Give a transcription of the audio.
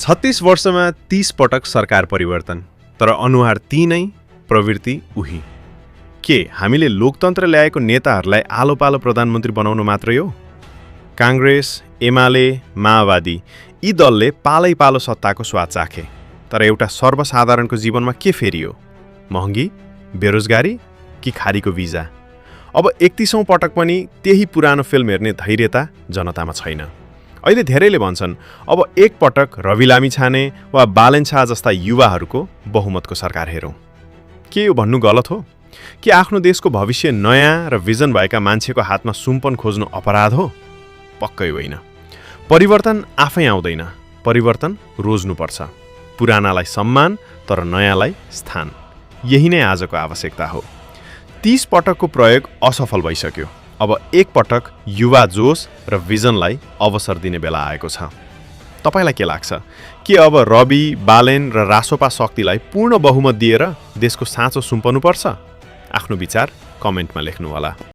36 वर्षमा 30 पटक सरकार परिवर्तन, तर अनुहार ती नै, प्रवृत्ति उही। के हामीले लोकतन्त्र ल्याएको नेताहरूलाई आलो पालो प्रधानमन्त्री बनाउनु मात्रै हो? काङ्ग्रेस, एमाले, माओवादी यी दलले पालै पालो सत्ताको स्वाद चाखे, तर एउटा सर्वसाधारणको जीवनमा के फेरियो? महँगी, बेरोजगारी कि खारीको भिजा? अब 31औं पटक पनि त्यही पुरानो फिल्म हेर्ने धैर्यता जनतामा छैन। अहिले धेरैले भन्छन् अब एक पटक रवि लामिछाने वा बालेन शाह जस्ता युवाहरूको बहुमतको सरकार हेरौँ। के यो भन्नु गलत हो? कि आफ्नो देशको भविष्य नयाँ र भिजन भएका मान्छेको हातमा सुम्पन खोज्नु अपराध हो? पक्कै होइन। परिवर्तन आफै आउँदैन, परिवर्तन रोज्नुपर्छ। पुरानालाई सम्मान, तर नयाँलाई स्थान। यही नै आजको आवश्यकता हो। 30 पटकको प्रयोग असफल भइसक्यो। अब एक पटक युवा जोश र भिजनलाई अवसर दिने बेला आएको छ। तपाईलाई के लाग्छ? के अब रवि, बालेन र रासोपा शक्तिलाई पूर्ण बहुमत दिएर देशको साँचो सुम्पनुपर्छ? आफ्नो विचार कमेन्टमा लेख्नुहोला।